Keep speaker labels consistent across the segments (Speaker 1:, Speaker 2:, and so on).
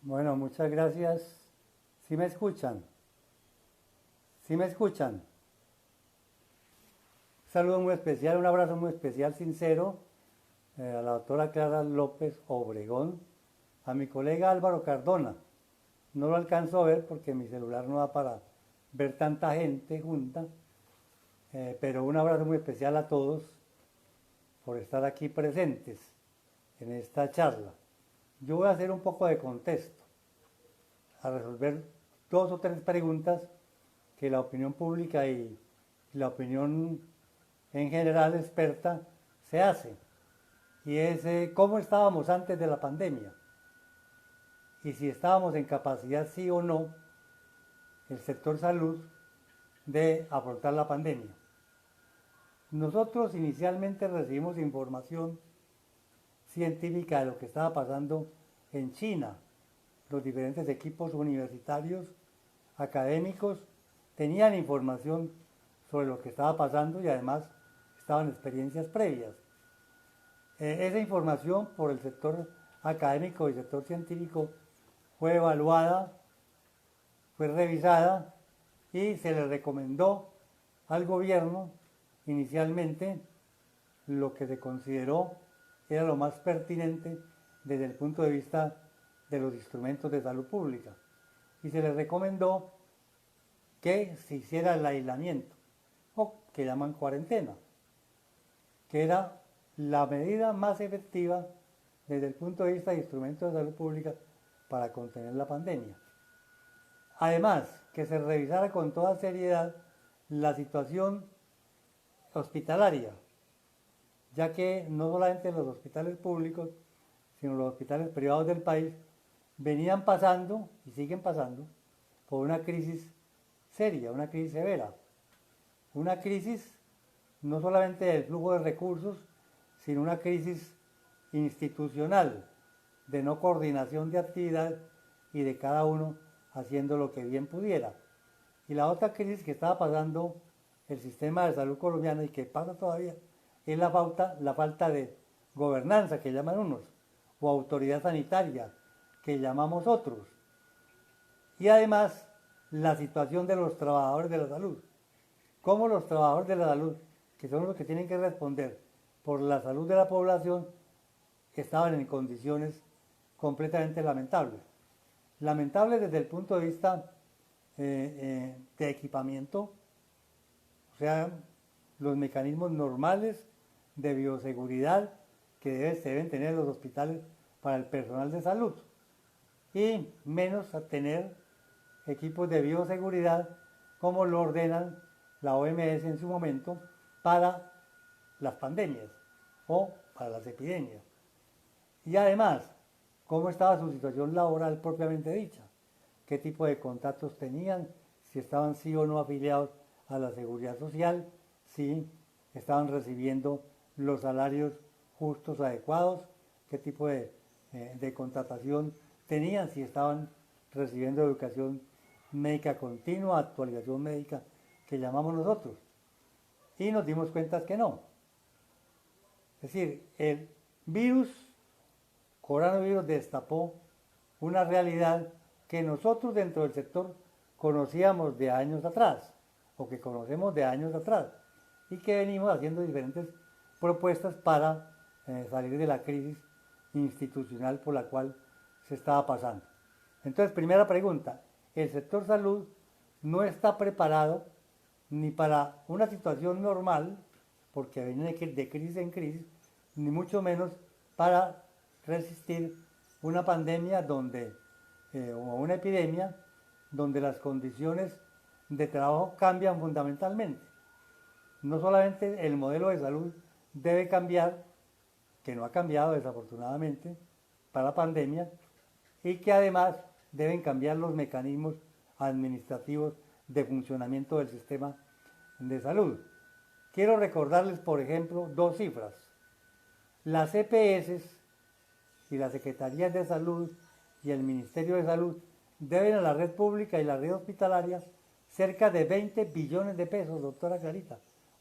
Speaker 1: Bueno, muchas gracias. ¿Sí me escuchan? ¿Sí me escuchan? Un saludo muy especial, un abrazo muy especial, sincero, a la doctora Clara López Obregón, a mi colega Álvaro Cardona. No lo alcanzo a ver porque mi celular no da para ver tanta gente junta, pero un abrazo muy especial a todos por estar aquí presentes en esta charla. Yo voy a hacer un poco de contexto, a resolver dos o tres preguntas que la opinión pública y la opinión en general experta se hace. Y es cómo estábamos antes de la pandemia y si estábamos en capacidad, sí o no, el sector salud de afrontar la pandemia. Nosotros inicialmente recibimos información científica de lo que estaba pasando en China. Los diferentes equipos universitarios, académicos, tenían información sobre lo que estaba pasando y además estaban experiencias previas. Esa información por el sector académico y el sector científico fue evaluada, fue revisada y se le recomendó al gobierno inicialmente lo que se consideró era lo más pertinente desde el punto de vista de los instrumentos de salud pública. Y se le recomendó que se hiciera el aislamiento, o que llaman cuarentena, que era la medida más efectiva desde el punto de vista de instrumentos de salud pública para contener la pandemia. Además, que se revisara con toda seriedad la situación hospitalaria, ya que no solamente los hospitales públicos, sino los hospitales privados del país venían pasando y siguen pasando por una crisis seria, una crisis severa, una crisis no solamente del flujo de recursos, sino una crisis institucional de no coordinación de actividad y de cada uno haciendo lo que bien pudiera. Y la otra crisis que estaba pasando el sistema de salud colombiano y que pasa todavía es la falta de gobernanza que llaman unos, o autoridad sanitaria que llamamos otros. Y además la situación de los trabajadores de la salud. Cómo los trabajadores de la salud, que son los que tienen que responder por la salud de la población, estaban en condiciones completamente lamentables. Lamentables desde el punto de vista de equipamiento, o sea, los mecanismos normales de bioseguridad que se deben tener los hospitales para el personal de salud, y menos a tener equipos de bioseguridad como lo ordenan la OMS en su momento para las pandemias o para las epidemias. Y además, cómo estaba su situación laboral propiamente dicha, qué tipo de contactos tenían, si estaban sí o no afiliados a la seguridad social, si estaban recibiendo los salarios justos, adecuados, qué tipo de contratación tenían, si estaban recibiendo educación médica continua, actualización médica, que llamamos nosotros. Y nos dimos cuenta que no. Es decir, el coronavirus destapó una realidad que nosotros dentro del sector conocíamos de años atrás, o que conocemos de años atrás, y que venimos haciendo diferentes propuestas para salir de la crisis institucional por la cual se estaba pasando. Entonces, primera pregunta, el sector salud no está preparado ni para una situación normal, porque viene de crisis en crisis, ni mucho menos para resistir una pandemia o una epidemia donde las condiciones de trabajo cambian fundamentalmente. No solamente el modelo de salud debe cambiar, que no ha cambiado desafortunadamente para la pandemia, y que además deben cambiar los mecanismos administrativos de funcionamiento del sistema de salud. Quiero recordarles, por ejemplo, dos cifras. Las EPS y las Secretarías de Salud y el Ministerio de Salud deben a la red pública y la red hospitalaria cerca de 20 billones de pesos, doctora Clarita.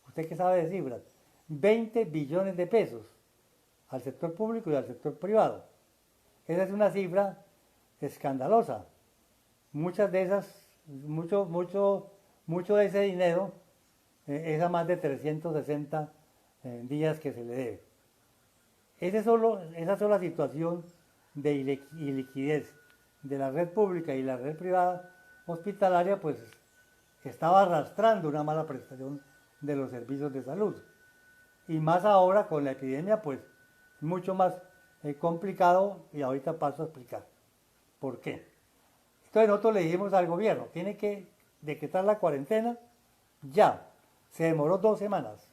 Speaker 1: ¿Usted qué sabe de cifras? 20 billones de pesos al sector público y al sector privado. Esa es una cifra escandalosa. Muchas de esas, mucho de ese dinero es a más de 360 días que se le debe. Esa sola situación de iliquidez de la red pública y la red privada hospitalaria, pues estaba arrastrando una mala prestación de los servicios de salud. Y más ahora con la epidemia, pues mucho más complicado, y ahorita paso a explicar por qué. Entonces nosotros le dijimos al gobierno, tiene que decretar la cuarentena ya. Se demoró 2 semanas.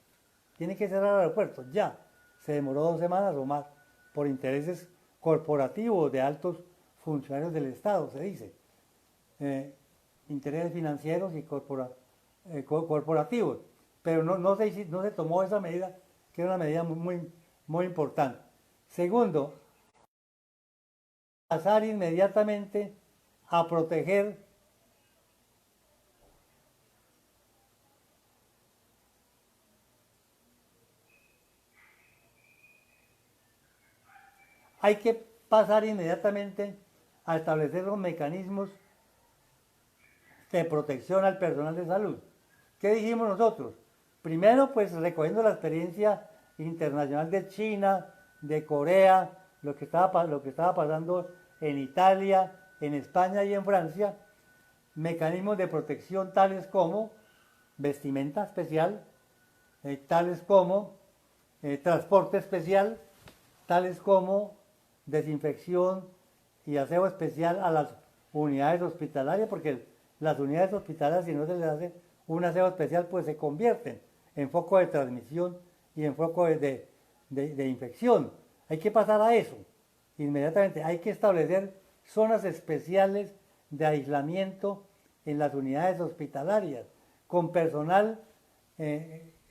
Speaker 1: Tiene que cerrar el aeropuerto ya. Se demoró 2 semanas o más por intereses corporativos de altos funcionarios del Estado, se dice. Intereses financieros y corporativos. Pero no se tomó esa medida, que era una medida muy importante. Segundo, pasar inmediatamente a proteger hay que pasar inmediatamente a establecer los mecanismos de protección al personal de salud. ¿Qué dijimos nosotros? Primero, pues recogiendo la experiencia internacional de China, de Corea, lo que estaba pasando en Italia, en España y en Francia, mecanismos de protección tales como vestimenta especial, tales como transporte especial, tales como desinfección y aseo especial a las unidades hospitalarias, porque las unidades hospitalarias, si no se les hace un aseo especial, pues se convierten en foco de transmisión y en foco de infección. Hay que pasar a eso inmediatamente. Hay que establecer zonas especiales de aislamiento en las unidades hospitalarias, con personal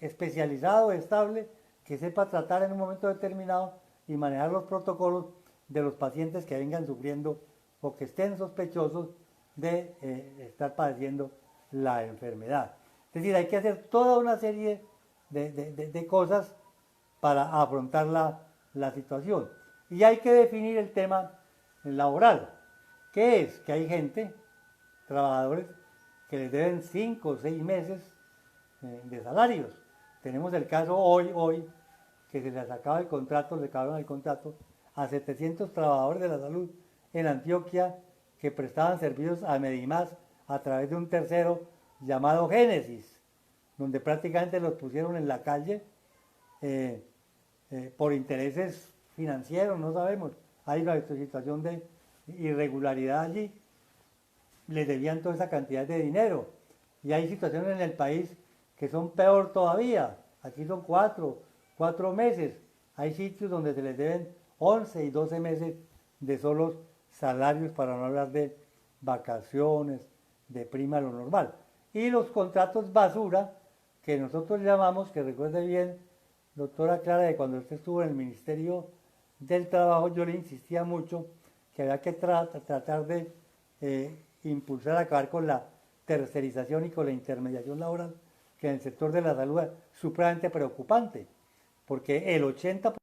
Speaker 1: especializado, estable, que sepa tratar en un momento determinado y manejar los protocolos de los pacientes que vengan sufriendo o que estén sospechosos de estar padeciendo la enfermedad. Es decir, hay que hacer toda una serie de cosas para afrontar la situación. Y hay que definir el tema laboral. ¿Qué es? Que hay gente, trabajadores, que les deben 5 o 6 meses de salarios. Tenemos el caso hoy, que se les acaba el contrato, le acabaron el contrato a 700 trabajadores de la salud en Antioquia que prestaban servicios a Medimás a través de un tercero llamado Génesis, donde prácticamente los pusieron en la calle por intereses financieros, no sabemos. Hay una situación de irregularidad allí, les debían toda esa cantidad de dinero. Y hay situaciones en el país que son peor todavía. Aquí son 4 meses. Hay sitios donde se les deben 11 y 12 meses de solos salarios, para no hablar de vacaciones, de prima, lo normal. Y los contratos basura, que nosotros llamamos, que recuerde bien, doctora Clara, de cuando usted estuvo en el Ministerio del Trabajo, yo le insistía mucho que había que tratar de impulsar, acabar con la tercerización y con la intermediación laboral, que en el sector de la salud es supremamente preocupante, porque el 80%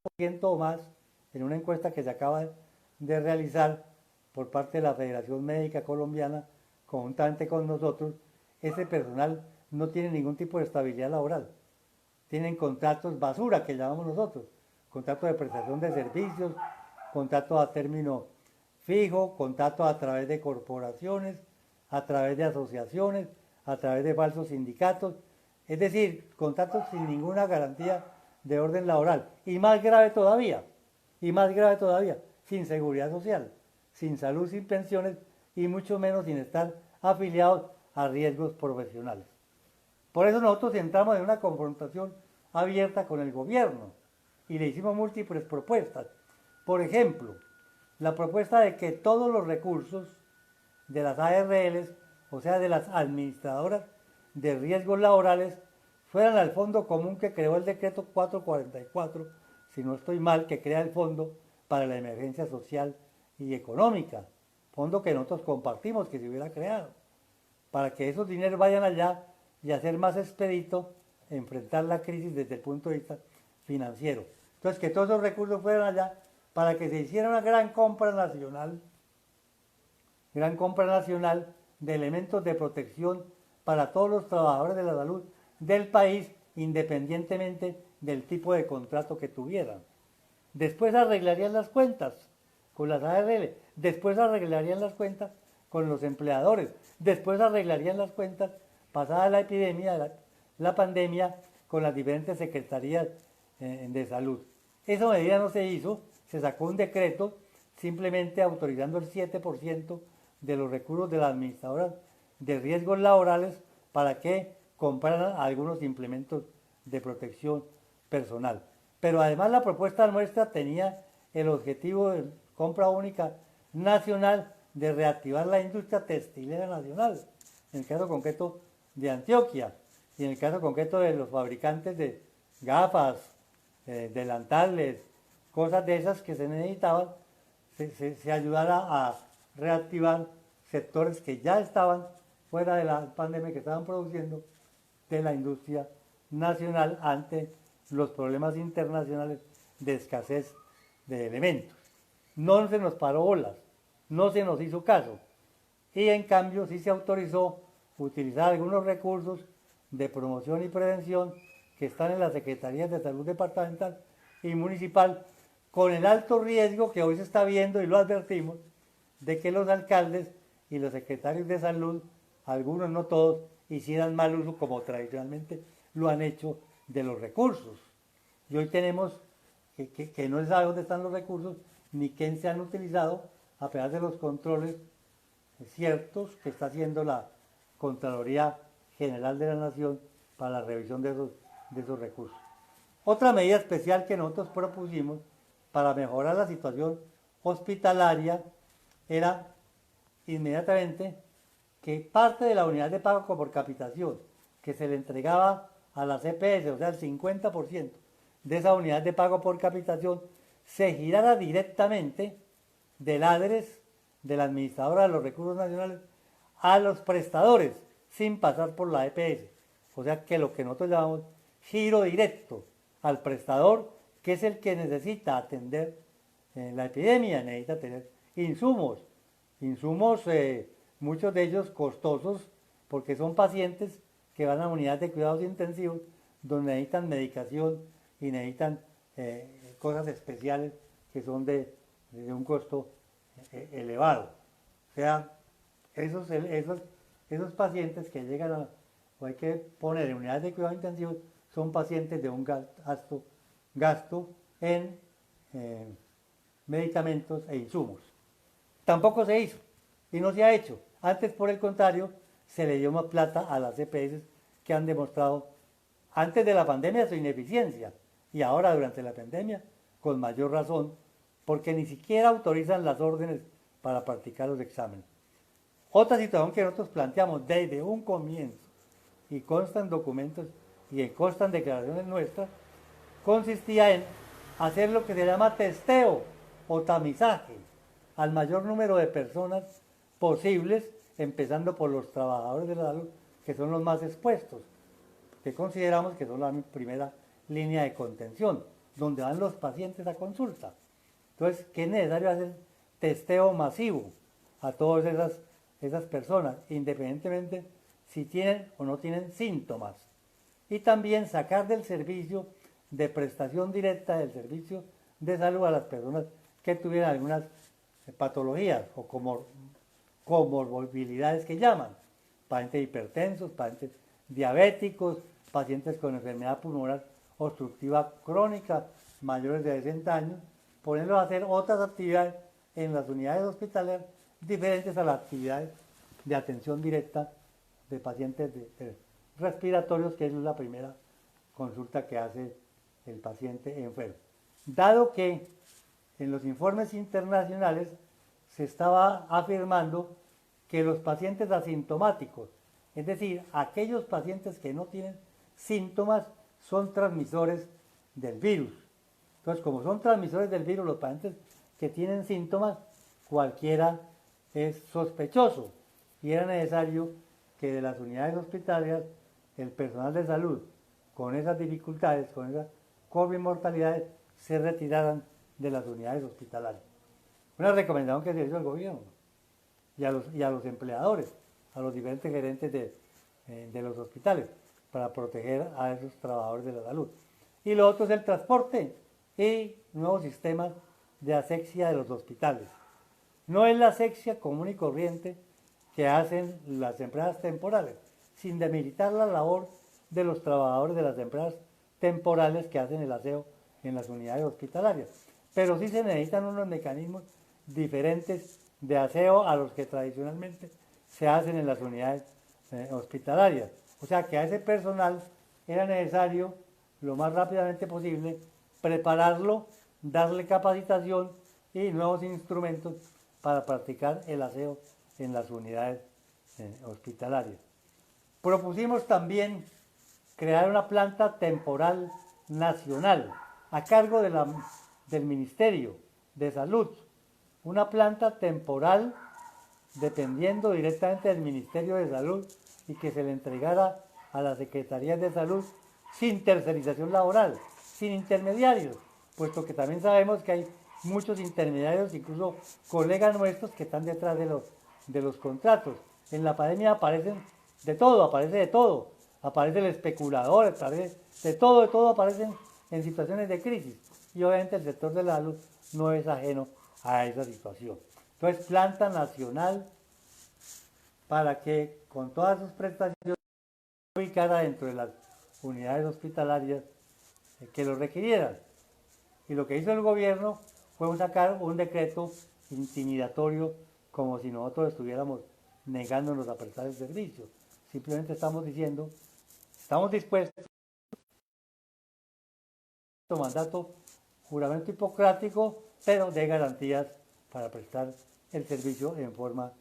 Speaker 1: o más, en una encuesta que se acaba de realizar por parte de la Federación Médica Colombiana, conjuntamente con nosotros, ese personal no tiene ningún tipo de estabilidad laboral. Tienen contratos basura, que llamamos nosotros, contratos de prestación de servicios, contratos a término fijo, contratos a través de corporaciones, a través de asociaciones, a través de falsos sindicatos, es decir, contratos sin ninguna garantía de orden laboral. Y más grave todavía, sin seguridad social, sin salud, sin pensiones y mucho menos sin estar afiliados a riesgos profesionales. Por eso nosotros entramos en una confrontación abierta con el gobierno y le hicimos múltiples propuestas. Por ejemplo, la propuesta de que todos los recursos de las ARLs, o sea, de las administradoras de riesgos laborales, fueran al fondo común que creó el decreto 444, si no estoy mal, que crea el fondo para la emergencia social y económica, fondo que nosotros compartimos que se hubiera creado, para que esos dineros vayan allá y hacer más expedito enfrentar la crisis desde el punto de vista financiero. Entonces, que todos esos recursos fueran allá para que se hiciera una gran compra nacional gran compra nacional de elementos de protección para todos los trabajadores de la salud del país, independientemente del tipo de contrato que tuvieran. Después arreglarían las cuentas con las ARL, después arreglarían las cuentas con los empleadores, después arreglarían las cuentas pasada la epidemia, la pandemia, con las diferentes secretarías de salud. Esa medida no se hizo, se sacó un decreto simplemente autorizando el 7% de los recursos de las administradoras de riesgos laborales para que compraran algunos implementos de protección personal. Pero además la propuesta nuestra tenía el objetivo de compra única nacional de reactivar la industria textilera nacional, en el caso concreto de Antioquia y en el caso concreto de los fabricantes de gafas, delantales, cosas de esas que se necesitaban, se ayudara a reactivar sectores que ya estaban fuera de la pandemia, que estaban produciendo de la industria nacional ante los problemas internacionales de escasez de elementos. No se nos paró bolas, no se nos hizo caso, y en cambio sí se autorizó utilizar algunos recursos de promoción y prevención que están en las Secretarías de Salud departamental y municipal, con el alto riesgo que hoy se está viendo, y lo advertimos, de que los alcaldes y los secretarios de salud, algunos no todos, hicieran mal uso, como tradicionalmente lo han hecho, de los recursos. Y hoy tenemos que no se sabe dónde están los recursos, ni quién se han utilizado, a pesar de los controles ciertos que está haciendo la Contraloría General de la Nación para la revisión de esos recursos. Otra medida especial que nosotros propusimos para mejorar la situación hospitalaria era inmediatamente que parte de la unidad de pago por capitación que se le entregaba a las EPS, o sea, el 50% de esa unidad de pago por capitación, se girara directamente del ADRES, de la administradora de los recursos nacionales, a los prestadores, sin pasar por la EPS. O sea que lo que nosotros llamamos giro directo al prestador, que es el que necesita atender la epidemia, necesita tener insumos, muchos de ellos costosos, porque son pacientes que van a unidades de cuidados intensivos, donde necesitan medicación y necesitan cosas especiales que son de un costo elevado. O sea, esos pacientes que llegan o hay que poner en unidades de cuidados intensivos son pacientes de un gasto en medicamentos e insumos. Tampoco se hizo y no se ha hecho. Antes, por el contrario, se le dio más plata a las EPS, que han demostrado antes de la pandemia su ineficiencia, y ahora durante la pandemia con mayor razón, porque ni siquiera autorizan las órdenes para practicar los exámenes. Otra situación que nosotros planteamos desde un comienzo, y constan documentos y constan declaraciones nuestras, consistía en hacer lo que se llama testeo o tamizaje al mayor número de personas posibles, empezando por los trabajadores de la salud, que son los más expuestos, que consideramos que son la primera línea de contención, donde van los pacientes a consulta. Entonces, que es necesario hacer testeo masivo a todas esas personas, independientemente si tienen o no tienen síntomas. Y también sacar del servicio de prestación directa del servicio de salud a las personas que tuvieran algunas patologías o comorbilidades que llaman, pacientes hipertensos, pacientes diabéticos, pacientes con enfermedad pulmonar obstructiva crónica, mayores de 60 años, ponerlos a hacer otras actividades en las unidades hospitalarias diferentes a las actividades de atención directa de pacientes respiratorios, que es la primera consulta que hace el paciente enfermo. Dado que en los informes internacionales se estaba afirmando que los pacientes asintomáticos, es decir, aquellos pacientes que no tienen síntomas, son transmisores del virus. Entonces, como son transmisores del virus, los pacientes que tienen síntomas, cualquiera es sospechoso, y era necesario que de las unidades hospitalarias el personal de salud, con esas dificultades, con esas comorbilidades, se retiraran de las unidades hospitalarias. Una recomendación que se hizo al gobierno. y a los empleadores, a los diferentes gerentes de los hospitales, para proteger a esos trabajadores de la salud. Y lo otro es el transporte y nuevos sistemas de asepsia de los hospitales. No es la asepsia común y corriente que hacen las empresas temporales, sin demeritar la labor de los trabajadores de las empresas temporales que hacen el aseo en las unidades hospitalarias. Pero sí se necesitan unos mecanismos diferentes de aseo a los que tradicionalmente se hacen en las unidades hospitalarias. O sea que a ese personal era necesario lo más rápidamente posible prepararlo, darle capacitación y nuevos instrumentos para practicar el aseo en las unidades hospitalarias. Propusimos también crear una planta temporal nacional a cargo del Ministerio de Salud, una planta temporal dependiendo directamente del Ministerio de Salud y que se le entregara a las Secretarías de Salud sin tercerización laboral, sin intermediarios, puesto que también sabemos que hay muchos intermediarios, incluso colegas nuestros que están detrás de los contratos. En la pandemia aparecen de todo, aparece el especulador, aparece de todo aparecen en situaciones de crisis. Y obviamente el sector de la salud no es ajeno a esa situación. Entonces, planta nacional para que con todas sus prestaciones ubicara dentro de las unidades hospitalarias que lo requirieran. Y lo que hizo el gobierno fue sacar un decreto intimidatorio como si nosotros estuviéramos negándonos a prestar el servicio. Simplemente estamos diciendo, estamos dispuestos a mandato, juramento hipocrático, pero de garantías para prestar el servicio en forma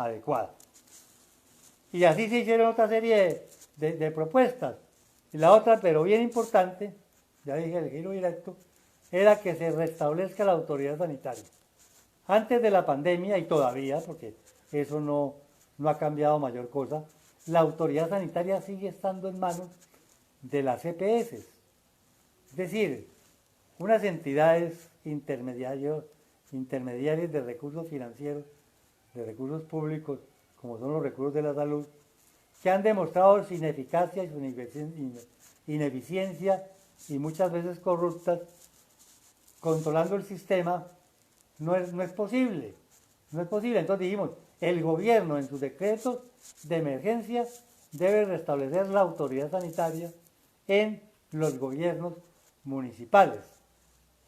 Speaker 1: adecuada. Y así se hicieron otra serie de propuestas. Y la otra, pero bien importante, ya dije el giro directo, era que se restablezca la autoridad sanitaria. Antes de la pandemia, y todavía, porque eso no ha cambiado mayor cosa, la autoridad sanitaria sigue estando en manos de las EPS. Es decir, unas entidades intermediarias de recursos financieros, de recursos públicos, como son los recursos de la salud, que han demostrado su ineficacia y su ineficiencia y muchas veces corruptas, controlando el sistema, no es posible. No es posible. Entonces dijimos, el gobierno en sus decretos de emergencia debe restablecer la autoridad sanitaria en los gobiernos municipales.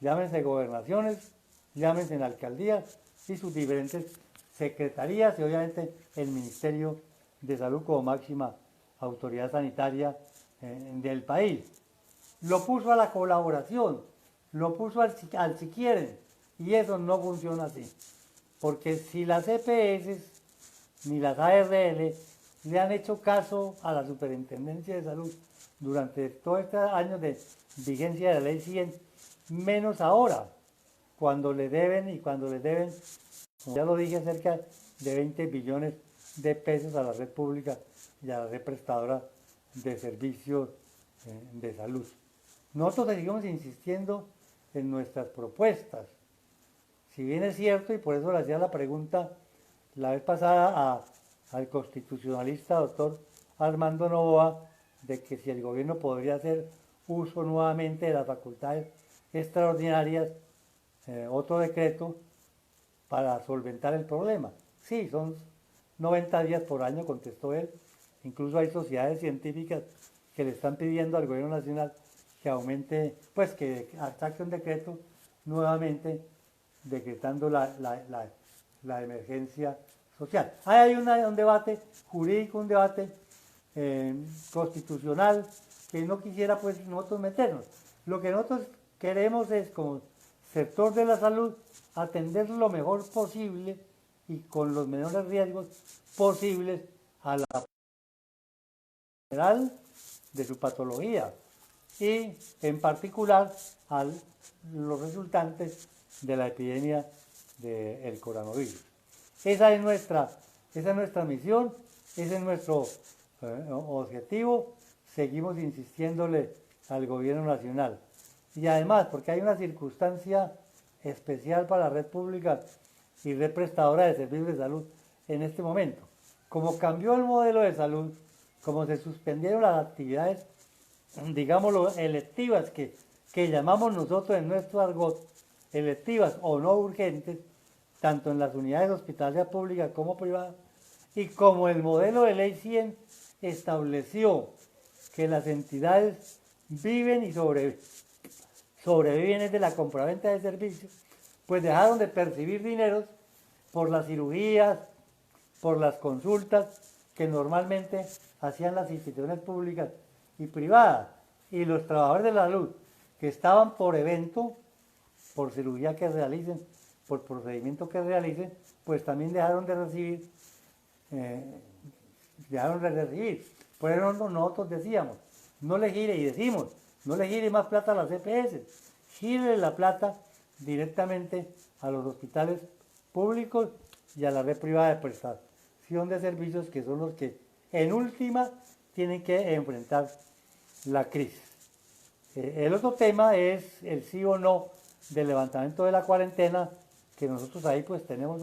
Speaker 1: Llámense gobernaciones, llámense en alcaldías y sus diferentes secretarías y obviamente el Ministerio de Salud como máxima autoridad sanitaria del país. Lo puso a la colaboración, lo puso al si quieren, y eso no funciona así. Porque si las EPS ni las ARL le han hecho caso a la Superintendencia de Salud durante todos estos años de vigencia de la Ley 100, menos ahora, cuando le deben, como ya lo dije, cerca de 20 billones de pesos a la red pública y a la red prestadora de servicios de salud. Nosotros seguimos insistiendo en nuestras propuestas. Si bien es cierto, y por eso le hacía la pregunta la vez pasada al constitucionalista doctor Armando Novoa, de que si el gobierno podría hacer uso nuevamente de las facultades extraordinarias, otro decreto para solventar el problema. Sí, son 90 días por año, contestó él. Incluso hay sociedades científicas que le están pidiendo al gobierno nacional que aumente, pues que saque un decreto nuevamente decretando la emergencia social. Ahí hay un debate jurídico, un debate constitucional que no quisiera pues nosotros meternos. Lo que nosotros queremos es, como sector de la salud, atender lo mejor posible y con los menores riesgos posibles a la general de su patología y en particular a los resultantes de la epidemia del coronavirus. Esa es nuestra misión, ese es nuestro objetivo. Seguimos insistiéndole al gobierno nacional. Y además, porque hay una circunstancia especial para la red pública y red prestadora de servicios de salud en este momento. Como cambió el modelo de salud, como se suspendieron las actividades, digámoslo, electivas que llamamos nosotros en nuestro argot, electivas o no urgentes, tanto en las unidades de hospitalidad pública como privada, y como el modelo de ley 100 estableció que las entidades viven y sobreviven de la compraventa de servicios, pues dejaron de percibir dineros por las cirugías, por las consultas que normalmente hacían las instituciones públicas y privadas, y los trabajadores de la salud que estaban por evento, por cirugía que realicen, por procedimiento que realicen, pues también dejaron de recibir. Por eso nosotros decíamos, no le gire, y decimos, no le gire más plata a las EPS, gire la plata directamente a los hospitales públicos y a la red privada de prestación de servicios, que son los que en última tienen que enfrentar la crisis. El otro tema es el sí o no del levantamiento de la cuarentena, que nosotros ahí pues tenemos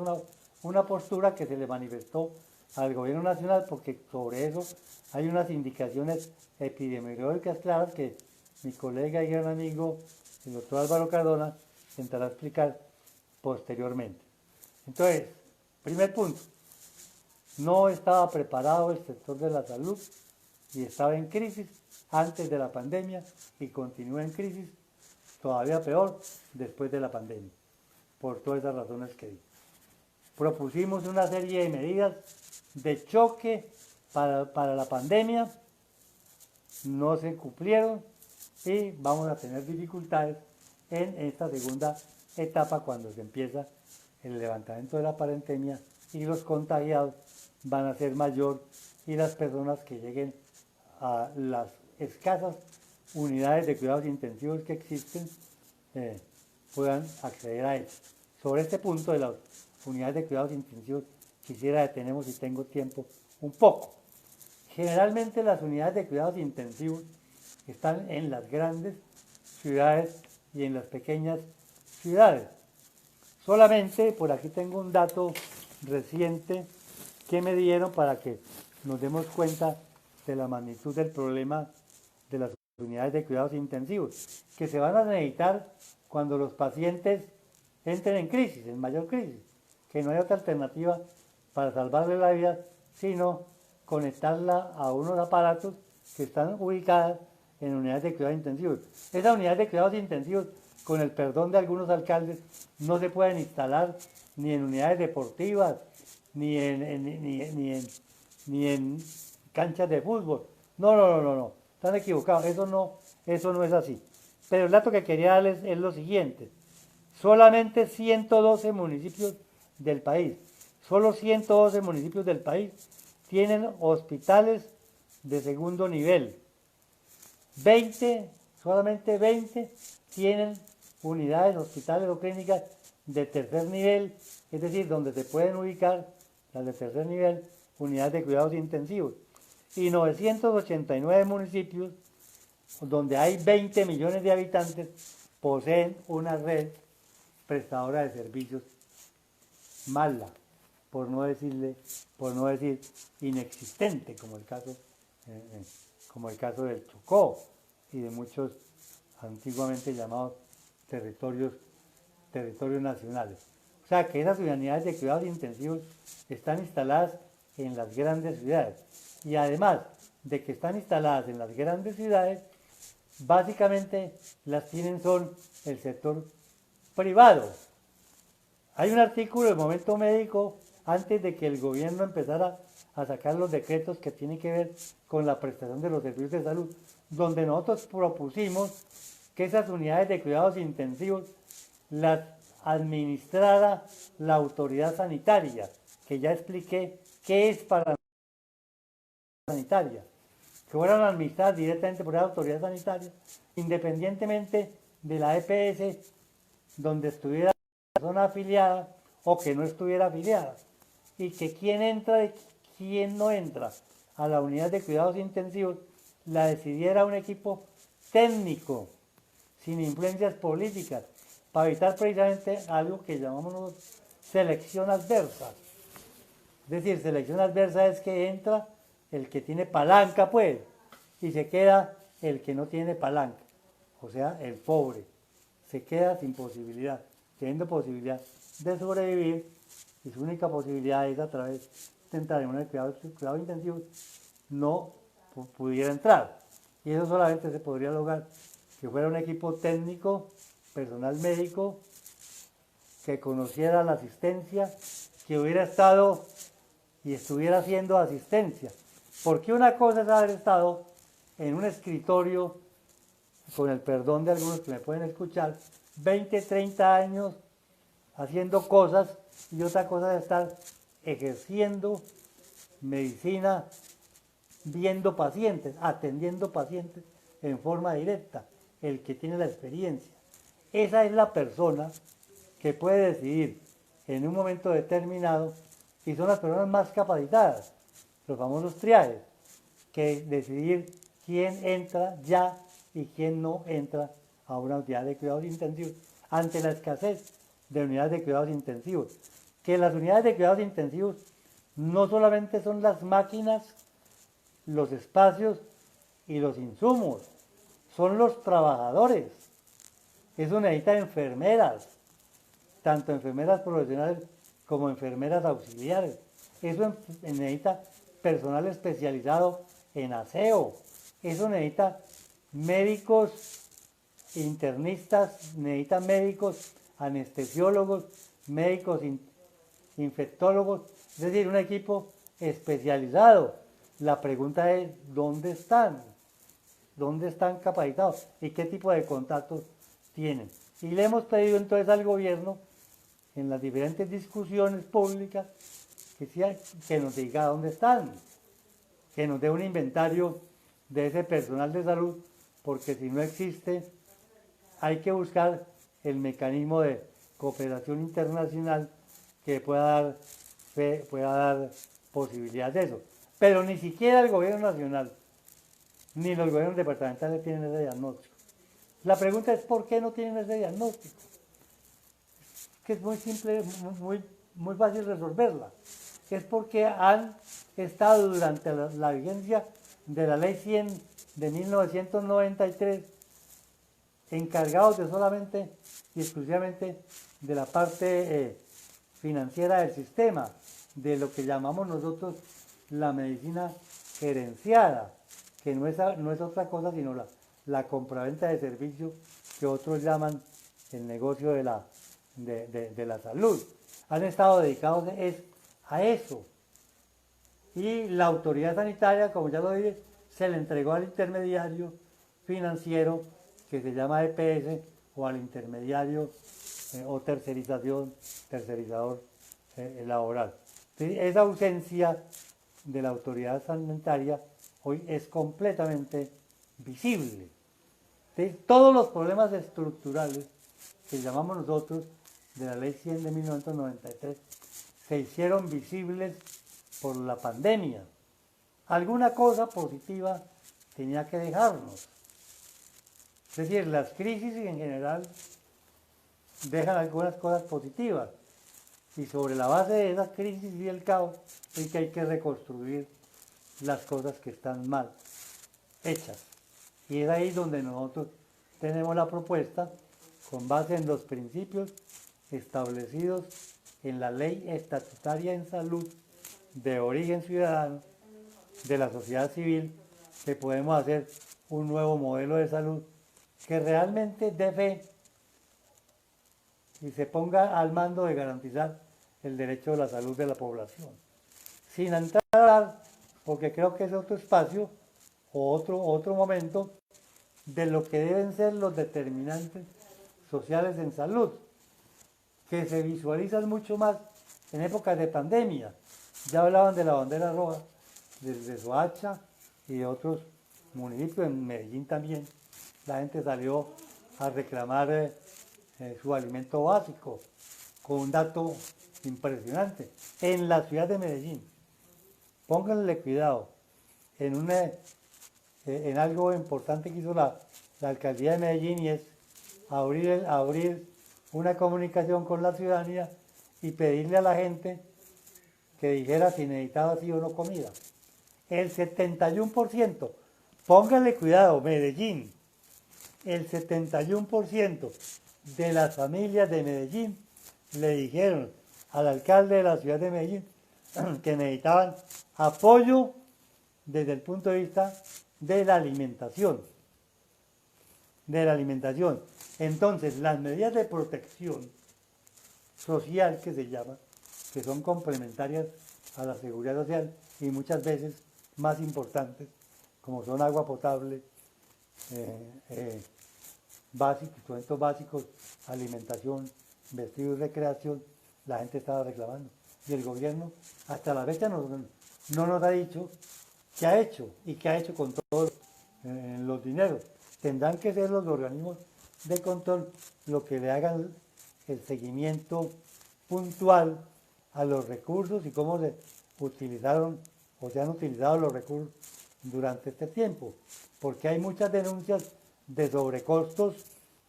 Speaker 1: una postura que se le manifestó al gobierno nacional, porque sobre eso hay unas indicaciones epidemiológicas claras que mi colega y gran amigo, el doctor Álvaro Cardona, intentará explicar posteriormente. Entonces, primer punto, no estaba preparado el sector de la salud y estaba en crisis antes de la pandemia y continúa en crisis, todavía peor, después de la pandemia, por todas esas razones que dije. Propusimos una serie de medidas de choque para la pandemia, no se cumplieron y vamos a tener dificultades en esta segunda etapa cuando se empieza el levantamiento de la pandemia y los contagiados van a ser mayor y las personas que lleguen a las escasas unidades de cuidados intensivos que existen puedan acceder a ellos. Sobre este punto de las unidades de cuidados intensivos quisiera detenernos, si tengo tiempo, un poco. Generalmente las unidades de cuidados intensivos están en las grandes ciudades y en las pequeñas ciudades. Solamente, por aquí tengo un dato reciente que me dieron para que nos demos cuenta de la magnitud del problema de las unidades de cuidados intensivos, que se van a necesitar cuando los pacientes entren en crisis, en mayor crisis, que no hay otra alternativa para salvarle la vida, sino conectarla a unos aparatos que están ubicados en unidades de cuidados intensivos. Esas unidades de cuidados intensivos, con el perdón de algunos alcaldes, no se pueden instalar ni en unidades deportivas, ni en canchas de fútbol. No, están equivocados, eso no es así. Pero el dato que quería darles es lo siguiente: solamente 112 municipios del país, solo 112 municipios del país tienen hospitales de segundo nivel. Solamente 20 tienen unidades, hospitales o clínicas de tercer nivel, es decir, donde se pueden ubicar las de tercer nivel, unidades de cuidados intensivos. Y 989 municipios, donde hay 20 millones de habitantes, poseen una red prestadora de servicios mala, por no decir inexistente, como el caso del Chocó y de muchos antiguamente llamados territorios nacionales. O sea que esas unidades de cuidados intensivos están instaladas en las grandes ciudades, y además de que están instaladas en las grandes ciudades, básicamente las tienen son el sector privado. Hay un artículo del Momento Médico, antes de que el gobierno empezara a sacar los decretos que tienen que ver con la prestación de los servicios de salud, donde nosotros propusimos que esas unidades de cuidados intensivos las administrara la autoridad sanitaria, que ya expliqué qué es para la sanitaria, que fueran administradas directamente por la autoridad sanitaria, independientemente de la EPS donde estuviera la persona afiliada o que no estuviera afiliada, y que quién entra y quién no entra a la unidad de cuidados intensivos la decidiera un equipo técnico, sin influencias políticas, para evitar precisamente algo que llamamos selección adversa. Es decir, selección adversa es que entra el que tiene palanca, pues, y se queda el que no tiene palanca, o sea, el pobre. Se queda sin posibilidad, teniendo posibilidad de sobrevivir, y su única posibilidad es a través de entrar en un cuidado intensivo, no pudiera entrar. Y eso solamente se podría lograr que fuera un equipo técnico, personal médico, que conociera la asistencia, que hubiera estado y estuviera haciendo asistencia. Porque una cosa es haber estado en un escritorio, con el perdón de algunos que me pueden escuchar, 20, 30 años haciendo cosas, y otra cosa es estar ejerciendo medicina, viendo pacientes, atendiendo pacientes en forma directa, el que tiene la experiencia. Esa es la persona que puede decidir en un momento determinado, y son las personas más capacitadas, los famosos triajes, que decidir quién entra ya y quién no entra a una unidad de cuidados intensivos ante la escasez de unidades de cuidados intensivos. Que las unidades de cuidados intensivos no solamente son las máquinas, los espacios y los insumos, son los trabajadores. Eso necesita enfermeras, tanto enfermeras profesionales como enfermeras auxiliares. Eso necesita personal especializado en aseo. Eso necesita médicos internistas, necesita médicos anestesiólogos, médicos infectólogos, es decir, un equipo especializado. La pregunta es, ¿dónde están? ¿Dónde están capacitados? ¿Y qué tipo de contactos tienen? Y le hemos pedido entonces al gobierno, en las diferentes discusiones públicas, que nos diga dónde están, que nos dé un inventario de ese personal de salud, porque si no existe, hay que buscar el mecanismo de cooperación internacional que pueda dar posibilidad de eso. Pero ni siquiera el gobierno nacional, ni los gobiernos departamentales tienen ese diagnóstico. La pregunta es, ¿por qué no tienen ese diagnóstico? Que es muy simple, muy fácil resolverla. Es porque han estado durante la vigencia de la Ley 100 de 1993 encargados de solamente y exclusivamente de la parte financiera del sistema, de lo que llamamos nosotros la medicina gerenciada, que no es otra cosa sino la compraventa de servicios que otros llaman el negocio de la salud. Han estado dedicados a eso. Y la autoridad sanitaria, como ya lo dije, se le entregó al intermediario financiero que se llama EPS, o al intermediario o tercerizador laboral. Entonces, esa ausencia de la autoridad sanitaria hoy es completamente visible. Entonces, todos los problemas estructurales que llamamos nosotros de la Ley 100 de 1993 se hicieron visibles por la pandemia. Alguna cosa positiva tenía que dejarnos. Es decir, las crisis en general dejan algunas cosas positivas, y sobre la base de esas crisis y el caos es que hay que reconstruir las cosas que están mal hechas. Y es ahí donde nosotros tenemos la propuesta, con base en los principios establecidos en la Ley Estatutaria en Salud de origen ciudadano de la sociedad civil, que podemos hacer un nuevo modelo de salud que realmente dé fe y se ponga al mando de garantizar el derecho a la salud de la población. Sin entrar, porque creo que es otro espacio o otro momento de lo que deben ser los determinantes sociales en salud, que se visualizan mucho más en épocas de pandemia. Ya hablaban de la bandera roja desde Soacha y de otros municipios, en Medellín también. La gente salió a reclamar su alimento básico, con un dato impresionante. En la ciudad de Medellín, pónganle cuidado, en algo importante que hizo la alcaldía de Medellín, y es abrir una comunicación con la ciudadanía y pedirle a la gente que dijera si necesitaba sí o no comida. El 71%, póngale cuidado, Medellín, el 71% de las familias de Medellín le dijeron al alcalde de la ciudad de Medellín que necesitaban apoyo desde el punto de vista de la alimentación. Entonces, las medidas de protección social que se llama, que son complementarias a la seguridad social y muchas veces más importantes, como son agua potable, instrumentos básicos, alimentación, vestido y recreación, la gente estaba reclamando. Y el gobierno hasta la fecha no nos ha dicho qué ha hecho y qué ha hecho con todos los dineros. Tendrán que ser los organismos de control lo que le hagan el seguimiento puntual a los recursos y cómo se utilizaron o se han utilizado los recursos durante este tiempo, porque hay muchas denuncias de sobrecostos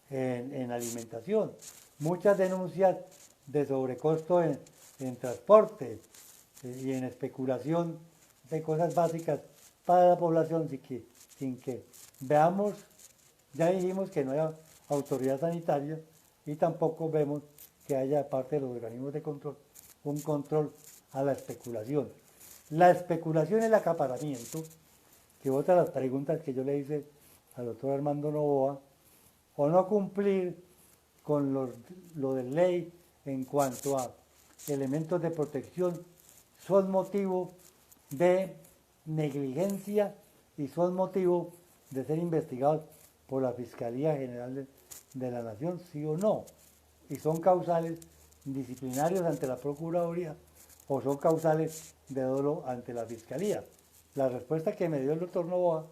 Speaker 1: en alimentación, muchas denuncias de sobrecostos en transporte y en especulación de cosas básicas para la población sin que veamos, ya dijimos que no hay autoridad sanitaria y tampoco vemos que haya de parte de los organismos de control un control a la especulación. La especulación y el acaparamiento, que otra de las preguntas que yo le hice al doctor Armando Novoa, o no cumplir con lo de ley en cuanto a elementos de protección, son motivo de negligencia y son motivo de ser investigados por la Fiscalía General de la Nación, sí o no, y son causales disciplinarios ante la Procuraduría o son causales de dolo ante la Fiscalía. La respuesta que me dio el doctor Novoa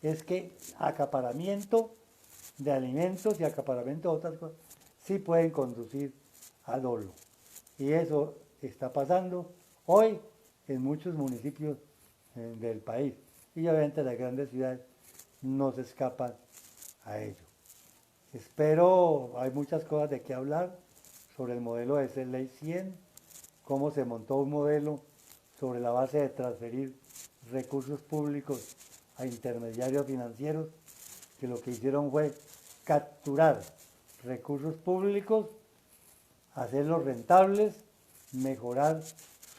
Speaker 1: es que acaparamiento de alimentos y acaparamiento de otras cosas sí pueden conducir a dolo. Y eso está pasando hoy en muchos municipios del país. Y obviamente las grandes ciudades no se escapan a ello. Espero, hay muchas cosas de qué hablar sobre el modelo de Ley 100, cómo se montó un modelo sobre la base de transferir recursos públicos a intermediarios financieros, que lo que hicieron fue capturar recursos públicos, hacerlos rentables, mejorar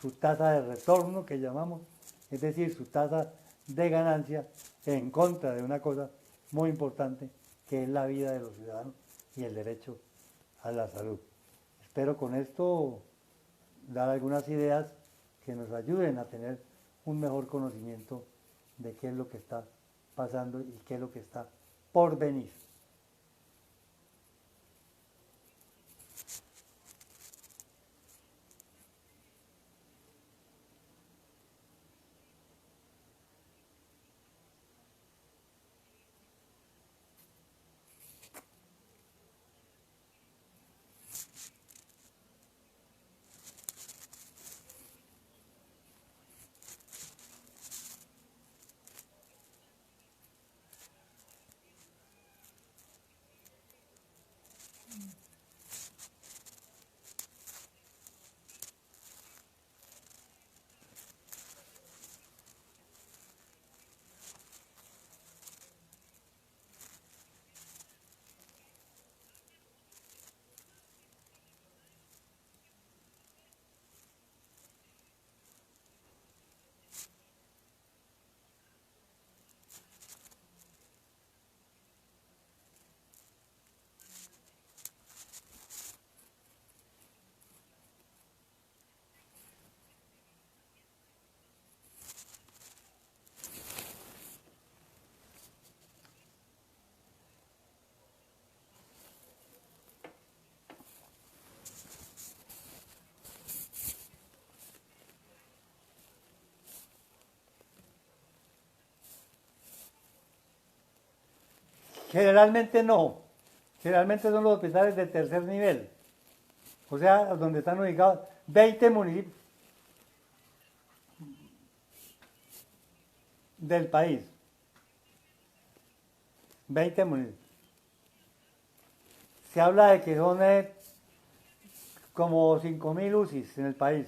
Speaker 1: su tasa de retorno, que llamamos, es decir, su tasa de ganancia, en contra de una cosa muy importante, que es la vida de los ciudadanos y el derecho a la salud. Espero con esto dar algunas ideas que nos ayuden a tener un mejor conocimiento de qué es lo que está pasando y qué es lo que está por venir. Generalmente no, generalmente son los hospitales de tercer nivel, o sea, donde están ubicados 20 municipios del país, 20 municipios. Se habla de que son como 5.000 UCIs en el país.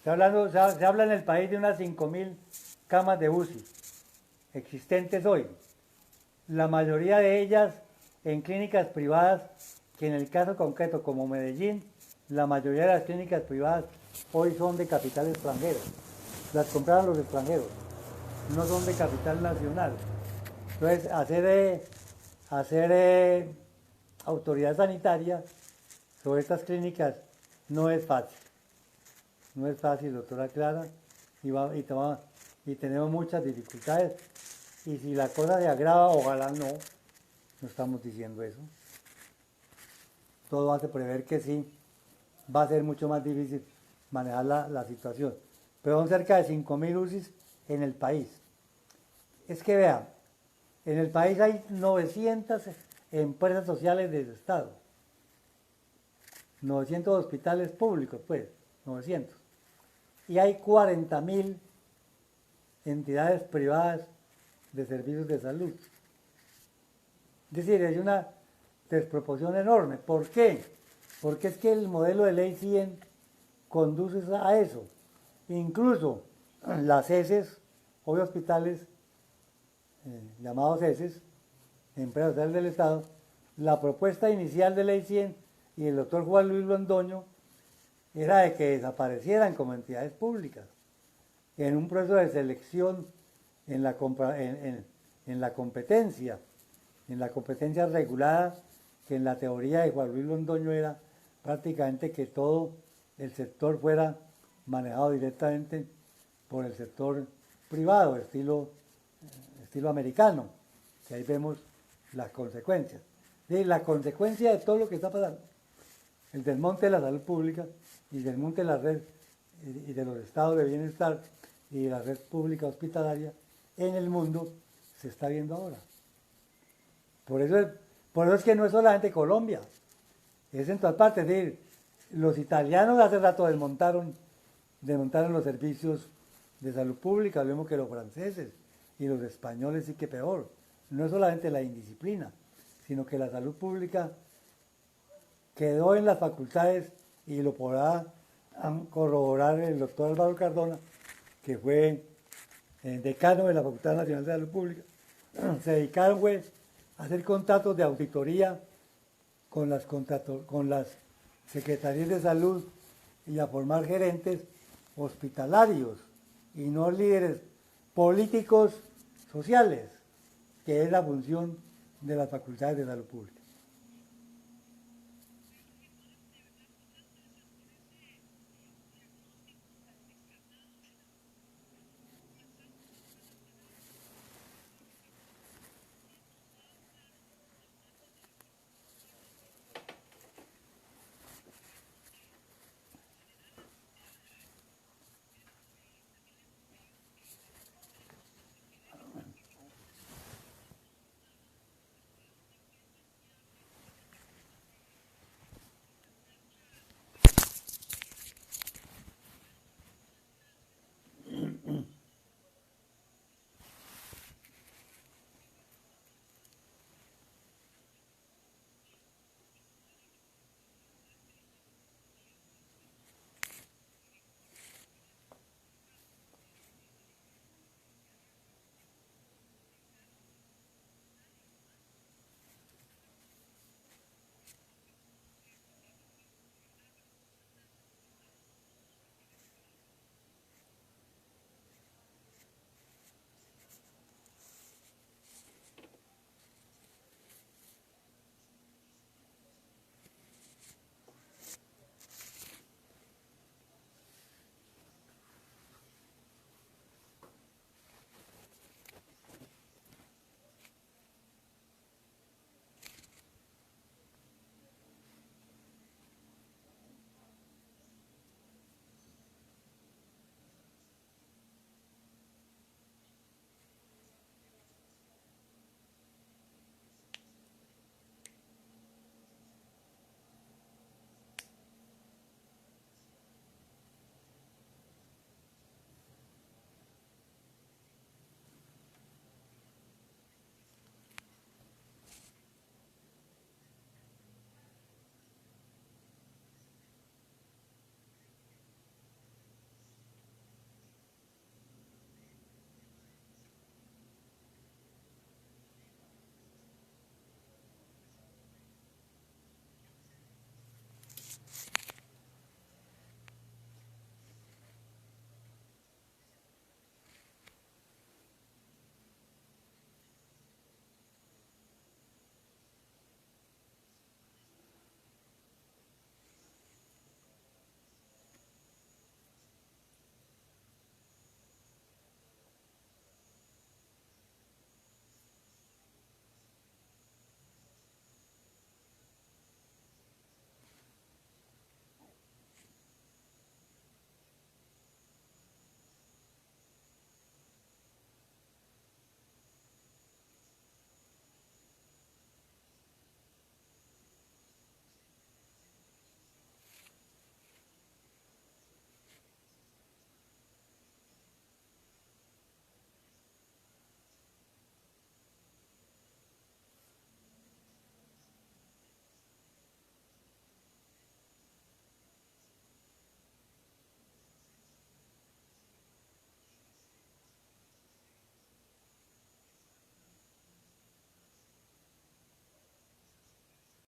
Speaker 1: Se habla en el país de unas 5.000 camas de UCI existentes hoy. La mayoría de ellas en clínicas privadas, que en el caso concreto como Medellín, la mayoría de las clínicas privadas hoy son de capital extranjero. Las compraron los extranjeros, no son de capital nacional. Entonces, hacer autoridad sanitaria sobre estas clínicas no es fácil. No es fácil, doctora Clara, y tenemos muchas dificultades. Y si la cosa se agrava, ojalá no estamos diciendo eso. Todo hace prever que sí, va a ser mucho más difícil manejar la situación. Pero son cerca de 5.000 UCIs en el país. Es que vean, en el país hay 900 empresas sociales del Estado, 900 hospitales públicos, pues, 900. Y hay 40.000 entidades privadas de servicios de salud. Es decir, hay una desproporción enorme. ¿Por qué? Porque es que el modelo de ley 100 conduce a eso. Incluso las ESES, hoy hospitales llamados ESES, Empresas Sociales del Estado, la propuesta inicial de ley 100 y el doctor Juan Luis Londoño era de que desaparecieran como entidades públicas en un proceso de selección en la competencia regulada, que en la teoría de Juan Luis Londoño era prácticamente que todo el sector fuera manejado directamente por el sector privado, estilo americano, que ahí vemos las consecuencias. Y la consecuencia de todo lo que está pasando, el desmonte de la salud pública y el desmonte de la red y de los estados de bienestar y de la red pública hospitalaria en el mundo, se está viendo ahora. Por eso es que no es solamente Colombia, es en todas partes. Es decir, los italianos hace rato desmontaron los servicios de salud pública, lo mismo que los franceses, y los españoles sí que peor. No es solamente la indisciplina, sino que la salud pública quedó en las facultades, y lo podrá corroborar el doctor Álvaro Cardona, que fue decano de la Facultad Nacional de Salud Pública. Se dedicaron a hacer contratos de auditoría con las secretarías de salud y a formar gerentes hospitalarios y no líderes políticos sociales, que es la función de las facultades de salud pública.